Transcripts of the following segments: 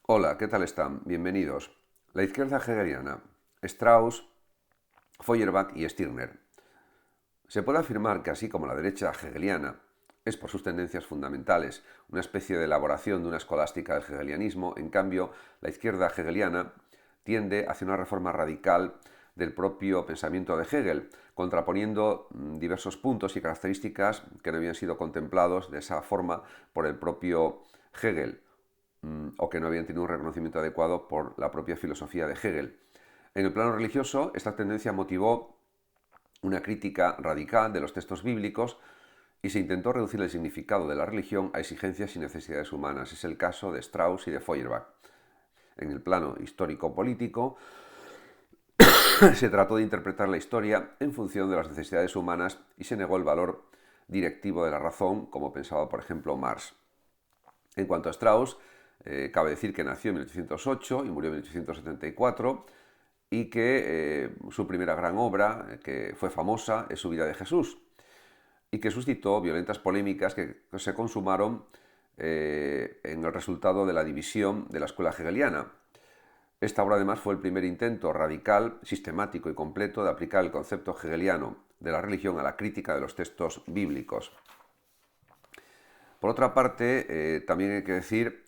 Hola, ¿qué tal están? Bienvenidos. La izquierda hegeliana, Strauss, Feuerbach y Stirner. Se puede afirmar que así como la derecha hegeliana es por sus tendencias fundamentales una especie de elaboración de una escolástica del hegelianismo, en cambio la izquierda hegeliana tiende hacia una reforma radical del propio pensamiento de Hegel, contraponiendo diversos puntos y características que no habían sido contemplados de esa forma por el propio Hegel o que no habían tenido un reconocimiento adecuado por la propia filosofía de Hegel. En el plano religioso, esta tendencia motivó una crítica radical de los textos bíblicos y se intentó reducir el significado de la religión a exigencias y necesidades humanas. Es el caso de Strauss y de Feuerbach. En el plano histórico-político, se trató de interpretar la historia en función de las necesidades humanas y se negó el valor directivo de la razón, como pensaba, por ejemplo, Marx. En cuanto a Strauss, cabe decir que nació en 1808 y murió en 1874 y que su primera gran obra, que fue famosa, es su Vida de Jesús, y que suscitó violentas polémicas que se consumaron en el resultado de la división de la escuela hegeliana. Esta obra además fue el primer intento radical, sistemático y completo de aplicar el concepto hegeliano de la religión a la crítica de los textos bíblicos. Por otra parte, también hay que decir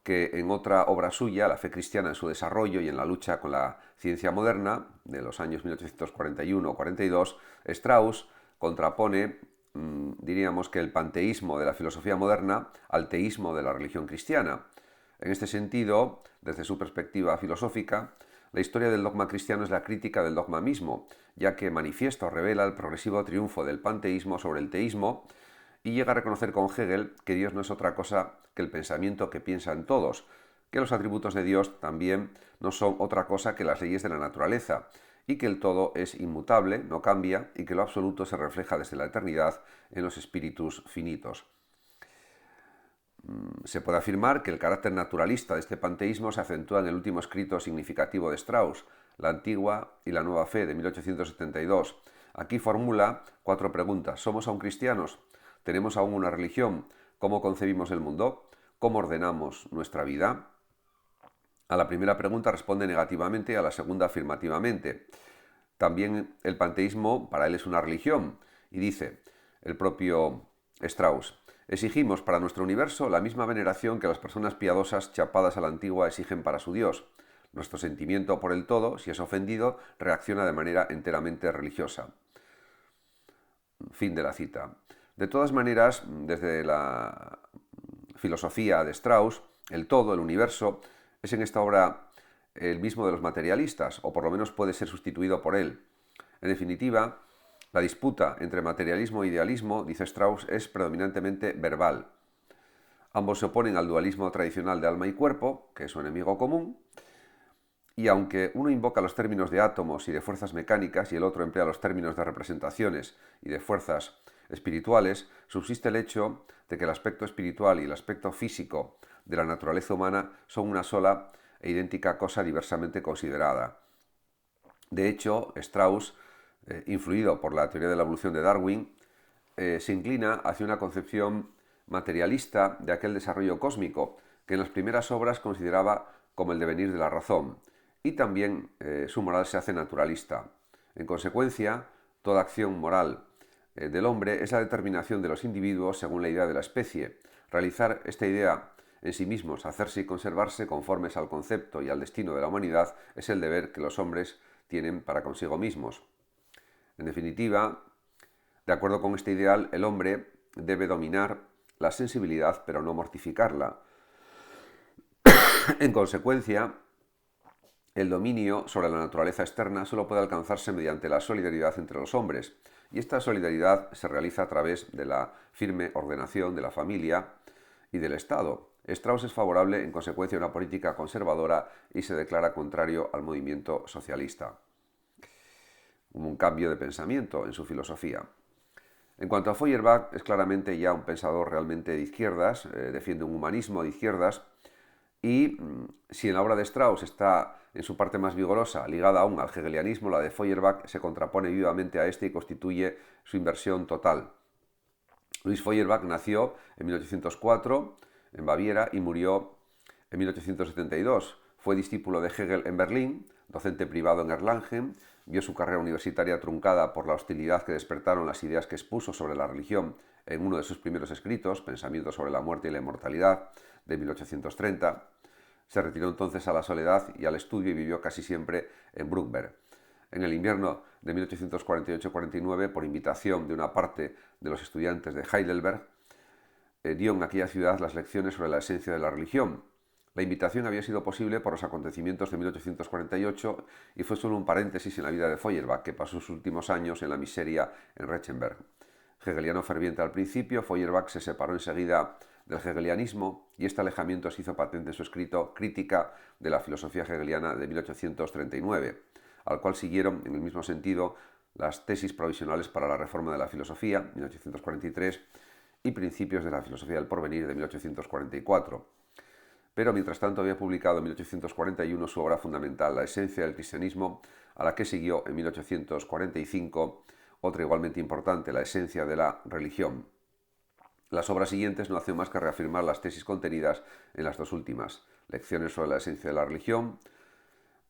que en otra obra suya, La fe cristiana en su desarrollo y en la lucha con la ciencia moderna, de los años 1841-42, Strauss contrapone, diríamos que el panteísmo de la filosofía moderna al teísmo de la religión cristiana. En este sentido, desde su perspectiva filosófica, la historia del dogma cristiano es la crítica del dogma mismo, ya que manifiesta o revela el progresivo triunfo del panteísmo sobre el teísmo y llega a reconocer con Hegel que Dios no es otra cosa que el pensamiento que piensan todos, que los atributos de Dios también no son otra cosa que las leyes de la naturaleza, y que el todo es inmutable, no cambia, y que lo absoluto se refleja desde la eternidad en los espíritus finitos. Se puede afirmar que el carácter naturalista de este panteísmo se acentúa en el último escrito significativo de Strauss, La Antigua y la Nueva Fe, de 1872. Aquí formula 4 preguntas. ¿Somos aún cristianos? ¿Tenemos aún una religión? ¿Cómo concebimos el mundo? ¿Cómo ordenamos nuestra vida? A la primera pregunta responde negativamente y a la segunda afirmativamente. También el panteísmo para él es una religión y dice el propio Strauss: exigimos para nuestro universo la misma veneración que las personas piadosas chapadas a la antigua exigen para su Dios. Nuestro sentimiento por el todo, si es ofendido, reacciona de manera enteramente religiosa. Fin de la cita. De todas maneras, desde la filosofía de Strauss, el todo, el universo, es en esta obra el mismo de los materialistas, o por lo menos puede ser sustituido por él. En definitiva, la disputa entre materialismo e idealismo, dice Strauss, es predominantemente verbal. Ambos se oponen al dualismo tradicional de alma y cuerpo, que es su enemigo común, y aunque uno invoca los términos de átomos y de fuerzas mecánicas y el otro emplea los términos de representaciones y de fuerzas espirituales, subsiste el hecho de que el aspecto espiritual y el aspecto físico de la naturaleza humana son una sola e idéntica cosa diversamente considerada. De hecho, Strauss, influido por la teoría de la evolución de Darwin, se inclina hacia una concepción materialista de aquel desarrollo cósmico que en las primeras obras consideraba como el devenir de la razón, y también su moral se hace naturalista. En consecuencia, toda acción moral del hombre es la determinación de los individuos según la idea de la especie. Realizar esta idea en sí mismos, hacerse y conservarse conformes al concepto y al destino de la humanidad, es el deber que los hombres tienen para consigo mismos. En definitiva, de acuerdo con este ideal, el hombre debe dominar la sensibilidad, pero no mortificarla. En consecuencia, el dominio sobre la naturaleza externa solo puede alcanzarse mediante la solidaridad entre los hombres, y esta solidaridad se realiza a través de la firme ordenación de la familia y del Estado. Strauss es favorable, en consecuencia, a una política conservadora y se declara contrario al movimiento socialista. Hubo un cambio de pensamiento en su filosofía. En cuanto a Feuerbach, es claramente ya un pensador realmente de izquierdas, defiende un humanismo de izquierdas, y si en la obra de Strauss está en su parte más vigorosa, ligada aún al hegelianismo, la de Feuerbach se contrapone vivamente a este y constituye su inversión total. Louis Feuerbach nació en 1804 en Baviera y murió En 1872 fue discípulo de Hegel en Berlín, docente privado en Erlangen, vio su carrera universitaria truncada por la hostilidad que despertaron las ideas que expuso sobre la religión en uno de sus primeros escritos, Pensamientos sobre la muerte y la inmortalidad, de 1830. Se retiró entonces a la soledad y al estudio y vivió casi siempre en Bruckberg. En el invierno de 1848-49, por invitación de una parte de los estudiantes de Heidelberg, dio en aquella ciudad las lecciones sobre la esencia de la religión. La invitación había sido posible por los acontecimientos de 1848 y fue solo un paréntesis en la vida de Feuerbach, que pasó sus últimos años en la miseria en Rechenberg. Hegeliano ferviente al principio, Feuerbach se separó enseguida del hegelianismo y este alejamiento se hizo patente en su escrito Crítica de la filosofía hegeliana de 1839, al cual siguieron, en el mismo sentido, las tesis provisionales para la reforma de la filosofía, 1843, y Principios de la filosofía del porvenir, de 1844. Pero mientras tanto había publicado en 1841 su obra fundamental, La esencia del cristianismo, a la que siguió en 1845 otra igualmente importante, La esencia de la religión. Las obras siguientes no hacen más que reafirmar las tesis contenidas en las dos últimas: Lecciones sobre la esencia de la religión,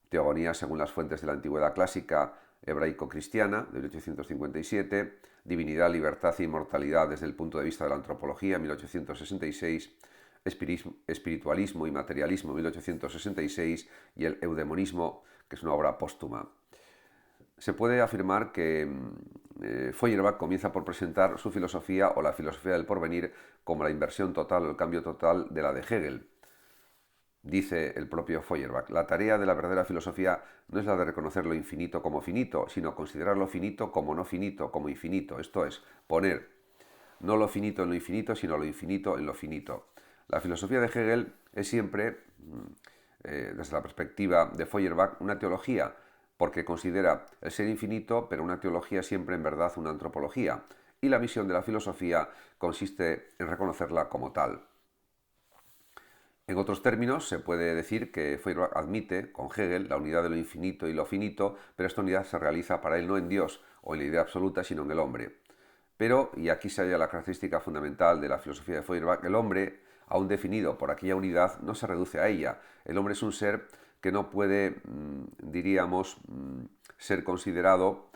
Teogonía según las fuentes de la antigüedad clásica hebraico-cristiana, de 1857, Divinidad, libertad e inmortalidad desde el punto de vista de la antropología, 1866, Espiritualismo y materialismo, 1866, y el eudemonismo, que es una obra póstuma. Se puede afirmar que Feuerbach comienza por presentar su filosofía o la filosofía del porvenir como la inversión total o el cambio total de la de Hegel. Dice el propio Feuerbach: la tarea de la verdadera filosofía no es la de reconocer lo infinito como finito, sino considerar lo finito como no finito, como infinito. Esto es, poner no lo finito en lo infinito, sino lo infinito en lo finito. La filosofía de Hegel es siempre, desde la perspectiva de Feuerbach, una teología, porque considera el ser infinito, pero una teología siempre en verdad una antropología. Y la misión de la filosofía consiste en reconocerla como tal. En otros términos, se puede decir que Feuerbach admite, con Hegel, la unidad de lo infinito y lo finito, pero esta unidad se realiza para él no en Dios o en la idea absoluta, sino en el hombre. Pero, y aquí se halla la característica fundamental de la filosofía de Feuerbach, el hombre, aún definido por aquella unidad, no se reduce a ella. El hombre es un ser que no puede, diríamos, ser considerado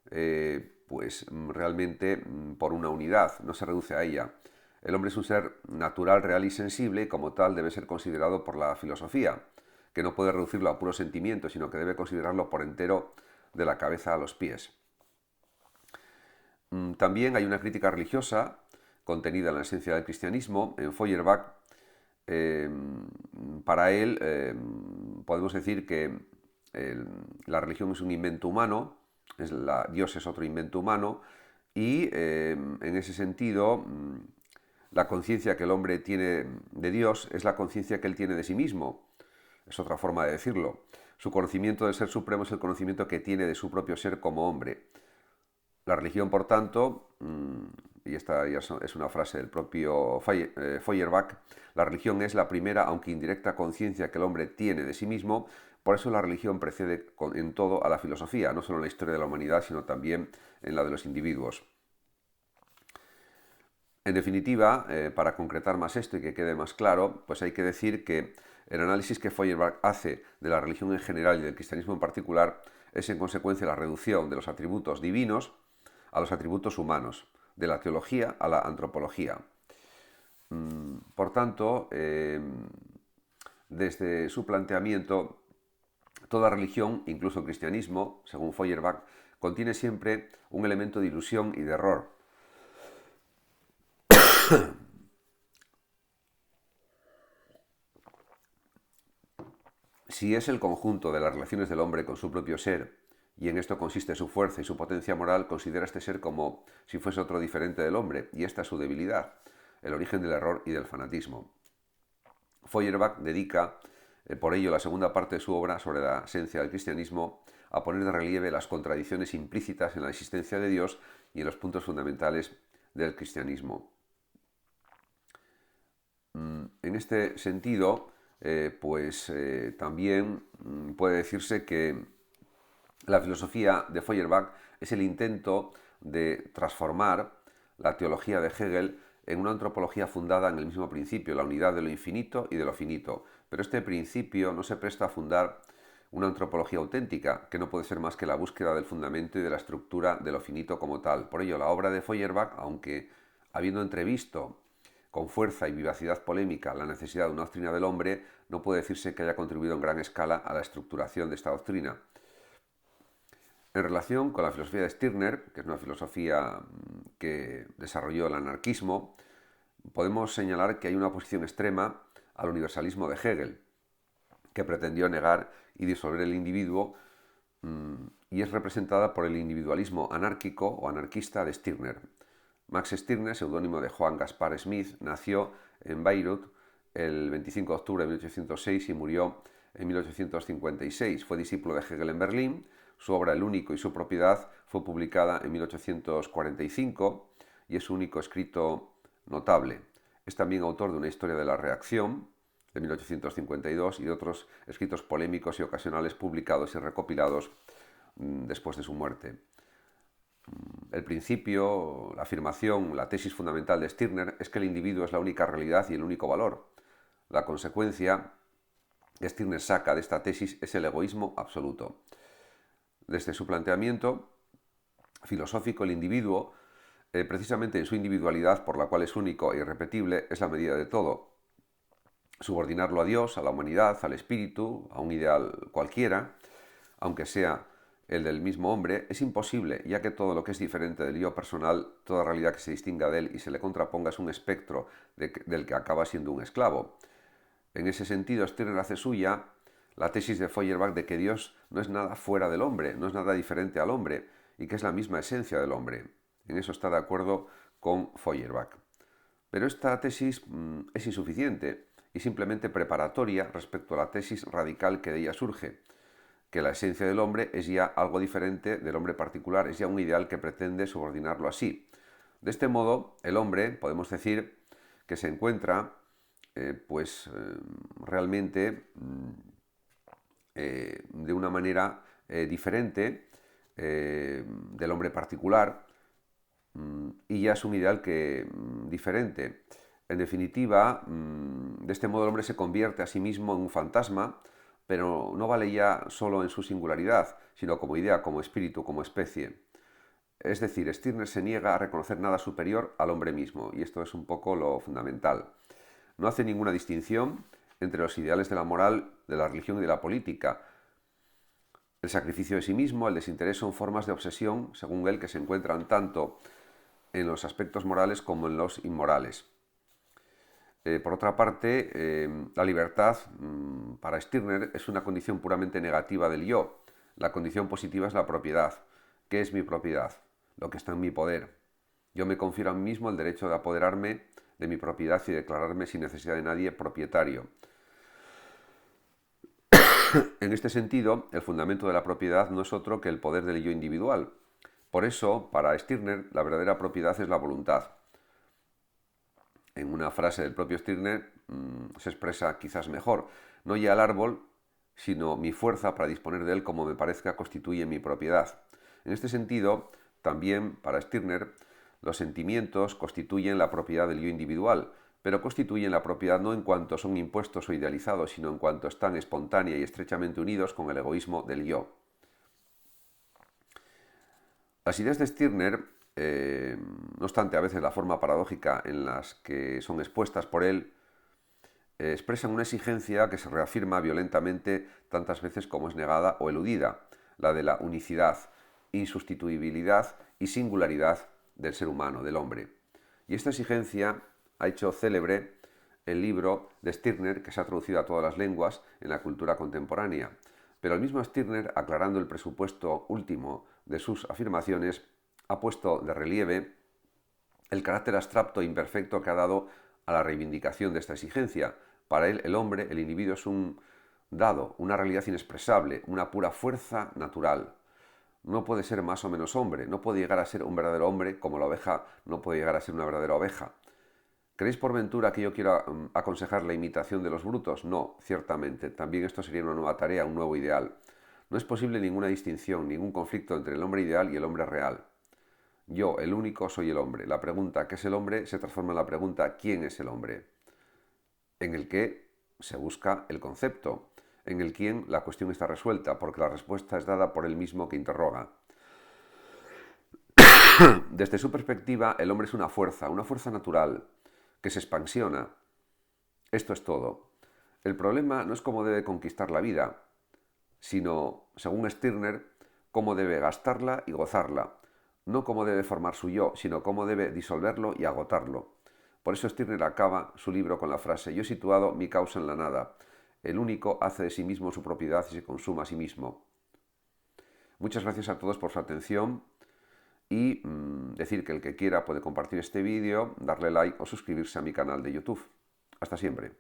realmente por una unidad, no se reduce a ella. El hombre es un ser natural, real y sensible, y como tal debe ser considerado por la filosofía, que no puede reducirlo a puro sentimiento, sino que debe considerarlo por entero, de la cabeza a los pies. También hay una crítica religiosa contenida en la esencia del cristianismo. En Feuerbach, para él, podemos decir que la religión es un invento humano, Dios es otro invento humano, y en ese sentido, la conciencia que el hombre tiene de Dios es la conciencia que él tiene de sí mismo. Es otra forma de decirlo. Su conocimiento del ser supremo es el conocimiento que tiene de su propio ser como hombre. La religión, por tanto, y esta ya es una frase del propio Feuerbach, la religión es la primera, aunque indirecta, conciencia que el hombre tiene de sí mismo. Por eso la religión precede en todo a la filosofía, no solo en la historia de la humanidad, sino también en la de los individuos. En definitiva, para concretar más esto y que quede más claro, pues hay que decir que el análisis que Feuerbach hace de la religión en general y del cristianismo en particular es en consecuencia la reducción de los atributos divinos a los atributos humanos, de la teología a la antropología. Por tanto, desde su planteamiento, toda religión, incluso el cristianismo, según Feuerbach, contiene siempre un elemento de ilusión y de error. Si es el conjunto de las relaciones del hombre con su propio ser, y en esto consiste su fuerza y su potencia moral, considera este ser como si fuese otro diferente del hombre, y esta es su debilidad, el origen del error y del fanatismo. Feuerbach dedica, por ello, la segunda parte de su obra sobre la esencia del cristianismo a poner de relieve las contradicciones implícitas en la existencia de Dios y en los puntos fundamentales del cristianismo. En este sentido, también puede decirse que la filosofía de Feuerbach es el intento de transformar la teología de Hegel en una antropología fundada en el mismo principio, la unidad de lo infinito y de lo finito. Pero este principio no se presta a fundar una antropología auténtica, que no puede ser más que la búsqueda del fundamento y de la estructura de lo finito como tal. Por ello, la obra de Feuerbach, aunque habiendo entrevisto con fuerza y vivacidad polémica la necesidad de una doctrina del hombre, no puede decirse que haya contribuido en gran escala a la estructuración de esta doctrina. En relación con la filosofía de Stirner, que es una filosofía que desarrolló el anarquismo, podemos señalar que hay una oposición extrema al universalismo de Hegel, que pretendió negar y disolver el individuo y es representada por el individualismo anárquico o anarquista de Stirner. Max Stirner, seudónimo de Johann Gaspar Smith, nació en Bayreuth el 25 de octubre de 1806 y murió en 1856. Fue discípulo de Hegel en Berlín. Su obra El único y su propiedad fue publicada en 1845 y es su único escrito notable. Es también autor de una historia de la reacción de 1852 y de otros escritos polémicos y ocasionales publicados y recopilados después de su muerte. El principio, la afirmación, la tesis fundamental de Stirner es que el individuo es la única realidad y el único valor. La consecuencia que Stirner saca de esta tesis es el egoísmo absoluto. Desde su planteamiento filosófico, el individuo, precisamente en su individualidad, por la cual es único e irrepetible, es la medida de todo. Subordinarlo a Dios, a la humanidad, al espíritu, a un ideal cualquiera, aunque sea el del mismo hombre, es imposible, ya que todo lo que es diferente del yo personal, toda realidad que se distinga de él y se le contraponga es un espectro del que acaba siendo un esclavo. En ese sentido, Stirner hace suya la tesis de Feuerbach de que Dios no es nada fuera del hombre, no es nada diferente al hombre, y que es la misma esencia del hombre. En eso está de acuerdo con Feuerbach. Pero esta tesis es insuficiente y simplemente preparatoria respecto a la tesis radical que de ella surge, que la esencia del hombre es ya algo diferente del hombre particular, es ya un ideal que pretende subordinarlo así. De este modo, el hombre, podemos decir, que se encuentra realmente de una manera diferente del hombre particular y ya es un ideal diferente. En definitiva, de este modo el hombre se convierte a sí mismo en un fantasma, pero no vale ya solo en su singularidad, sino como idea, como espíritu, como especie. Es decir, Stirner se niega a reconocer nada superior al hombre mismo, y esto es un poco lo fundamental. No hace ninguna distinción entre los ideales de la moral, de la religión y de la política. El sacrificio de sí mismo, el desinterés son formas de obsesión, según él, que se encuentran tanto en los aspectos morales como en los inmorales. Por otra parte, la libertad para Stirner es una condición puramente negativa del yo. La condición positiva es la propiedad. ¿Qué es mi propiedad? Lo que está en mi poder. Yo me confiero a mí mismo el derecho de apoderarme de mi propiedad y declararme sin necesidad de nadie propietario. En este sentido, el fundamento de la propiedad no es otro que el poder del yo individual. Por eso, para Stirner, la verdadera propiedad es la voluntad. En una frase del propio Stirner se expresa quizás mejor: no ya el árbol, sino mi fuerza para disponer de él como me parezca constituye mi propiedad. En este sentido, también para Stirner, los sentimientos constituyen la propiedad del yo individual, pero constituyen la propiedad no en cuanto son impuestos o idealizados, sino en cuanto están espontánea y estrechamente unidos con el egoísmo del yo. Las ideas de Stirner, no obstante a veces la forma paradójica en las que son expuestas por él, expresan una exigencia que se reafirma violentamente tantas veces como es negada o eludida, la de la unicidad, insustituibilidad y singularidad del ser humano, del hombre. Y esta exigencia ha hecho célebre el libro de Stirner, que se ha traducido a todas las lenguas en la cultura contemporánea. Pero el mismo Stirner, aclarando el presupuesto último de sus afirmaciones, ha puesto de relieve el carácter abstracto e imperfecto que ha dado a la reivindicación de esta exigencia. Para él, el hombre, el individuo, es un dado, una realidad inexpresable, una pura fuerza natural. No puede ser más o menos hombre, no puede llegar a ser un verdadero hombre como la oveja no puede llegar a ser una verdadera oveja. ¿Creéis por ventura que yo quiero aconsejar la imitación de los brutos? No, ciertamente. También esto sería una nueva tarea, un nuevo ideal. No es posible ninguna distinción, ningún conflicto entre el hombre ideal y el hombre real. Yo, el único, soy el hombre. La pregunta ¿qué es el hombre? Se transforma en la pregunta ¿quién es el hombre? En el que se busca el concepto, en el quién la cuestión está resuelta, porque la respuesta es dada por el mismo que interroga. Desde su perspectiva, el hombre es una fuerza natural, que se expansiona. Esto es todo. El problema no es cómo debe conquistar la vida, sino, según Stirner, cómo debe gastarla y gozarla. No cómo debe formar su yo, sino cómo debe disolverlo y agotarlo. Por eso Stirner acaba su libro con la frase: yo he situado mi causa en la nada. El único hace de sí mismo su propiedad y se consuma a sí mismo. Muchas gracias a todos por su atención y decir que el que quiera puede compartir este vídeo, darle like o suscribirse a mi canal de YouTube. Hasta siempre.